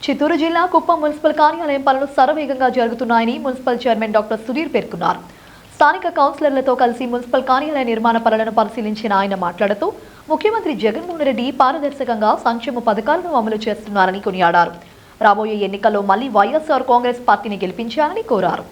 చిత్తూరు జిల్లా కుప్పం మున్సిపల్ కార్యాలయం పనులు శరవేగంగా జరుగుతున్నాయని మున్సిపల్ చైర్మన్ డాక్టర్ సుధీర్ పేర్కొన్నారు. స్థానిక కౌన్సిలర్లతో కలిసి మున్సిపల్ కార్యాలయ నిర్మాణ పనులను పరిశీలించిన ఆయన మాట్లాడుతూ ముఖ్యమంత్రి జగన్మోహన్ రెడ్డి పారదర్శకంగా సంక్షేమ పథకాలను అమలు చేస్తున్నారని కొనియాడారు. రాబోయే ఎన్నికల్లో మళ్లీ వైఎస్ఆర్ కాంగ్రెస్ పార్టీని గెలిపించాలని కోరారు.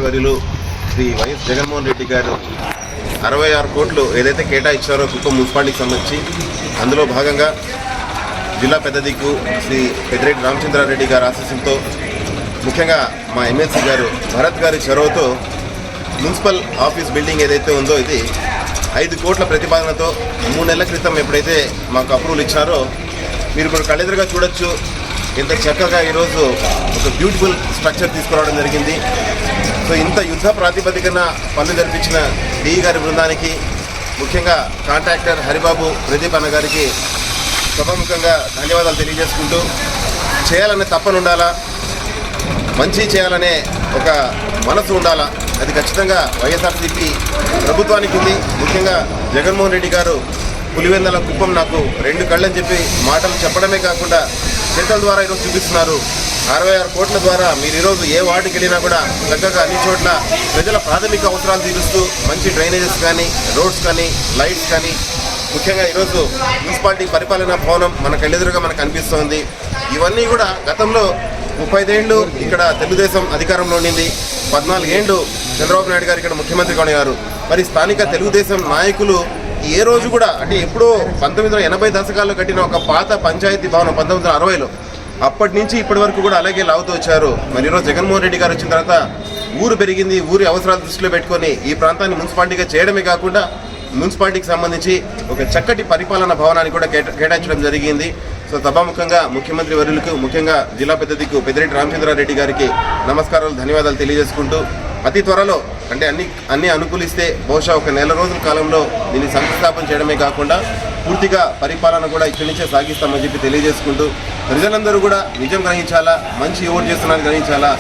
వర్యులు శ్రీ వైఎస్ జగన్మోహన్ రెడ్డి గారు 66 కోట్లు ఏదైతే కేటాయించారో కుప్పం మున్సిపాలిటీకి సంబంధించి అందులో భాగంగా జిల్లా పెద్ద దిక్కు శ్రీ పెద్దిరెడ్డి రామచంద్రారెడ్డి గారి ఆశీస్సులతో ముఖ్యంగా మా ఎమ్మెల్సీ గారు భరత్ గారి చొరవతో మున్సిపల్ ఆఫీస్ బిల్డింగ్ ఏదైతే ఉందో ఇది 5 కోట్ల ప్రతిపాదనతో 3 నెలల క్రితం ఎప్పుడైతే మాకు అప్రూవల్ ఇచ్చారో మీరు ఇప్పుడు కళ్ళెదురుగా చూడొచ్చు. ఇంత చక్కగా ఈరోజు ఒక బ్యూటిఫుల్ స్ట్రక్చర్ తీసుకురావడం జరిగింది. సో ఇంత యుద్ధ ప్రాతిపదికన పనులు జరిపించిన డిఈ గారి బృందానికి, ముఖ్యంగా కాంట్రాక్టర్ హరిబాబు ప్రదీప్ అన్న గారికి సభాముఖంగా ధన్యవాదాలు తెలియజేసుకుంటూ, చేయాలనే తప్పన ఉండాలా, మంచి చేయాలనే ఒక మనసు ఉండాలా, అది ఖచ్చితంగా వైఎస్ఆర్సీపీ ప్రభుత్వానికి ఉంది. ముఖ్యంగా జగన్మోహన్ రెడ్డి గారు పులివెందల కుప్పం నాకు 2 కళ్ళని చెప్పి మాటలు చెప్పడమే కాకుండా చేతల ద్వారా ఈరోజు చూపిస్తున్నారు. 66 కోట్ల ద్వారా మీరు ఈరోజు ఏ వార్డుకి వెళ్ళినా కూడా చక్కగా అన్ని చోట్ల ప్రజల ప్రాథమిక అవసరాలు తీరుస్తూ మంచి డ్రైనేజెస్ కానీ, రోడ్స్ కానీ, లైట్స్ కానీ, ముఖ్యంగా ఈరోజు మున్సిపాలిటీ పరిపాలనా భవనం మన కళ్ళెదురుగా మనకు అనిపిస్తోంది. ఇవన్నీ కూడా గతంలో 35 ఏళ్ళు ఇక్కడ తెలుగుదేశం అధికారంలో ఉండింది, 14 ఏళ్ళు చంద్రబాబు నాయుడు గారు ఇక్కడ ముఖ్యమంత్రిగా ఉన్నారు. మరి స్థానిక తెలుగుదేశం నాయకులు ఏ రోజు కూడా, అంటే ఎప్పుడో 1980 దశకాల్లో కట్టిన ఒక పాత పంచాయతీ భవనం 1960లో, అప్పటి నుంచి ఇప్పటి వరకు కూడా అలాగే లాగుతూ వచ్చారు. మరి ఈరోజు జగన్మోహన్ రెడ్డి గారు వచ్చిన తర్వాత ఊరు పెరిగింది, ఊరి అవసరాలు దృష్టిలో పెట్టుకొని ఈ ప్రాంతాన్ని మున్సిపాలిటీగా చేయడమే కాకుండా మున్సిపాలిటీకి సంబంధించి ఒక చక్కటి పరిపాలనా భవనాన్ని కూడా కేటాయించడం జరిగింది. సో సభాముఖంగా ముఖ్యమంత్రి వర్యులకు, ముఖ్యంగా జిల్లా పెద్ద దిక్కు పెద్దిరెడ్డి రామచంద్రారెడ్డి గారికి నమస్కారాలు, ధన్యవాదాలు తెలియజేసుకుంటూ, అతి త్వరలో అంటే అన్ని అనుకూలిస్తే బహుశా ఒక నెల రోజుల కాలంలో దీన్ని శంకుస్థాపన చేయడమే కాకుండా పూర్తిగా పరిపాలన కూడా ఇక్కడి నుంచే సాగిస్తామని చెప్పి తెలియజేసుకుంటూ, ప్రజలందరూ కూడా నిజం గ్రహించాలా, మంచి ఓటు చేస్తున్నారని గ్రహించాలా.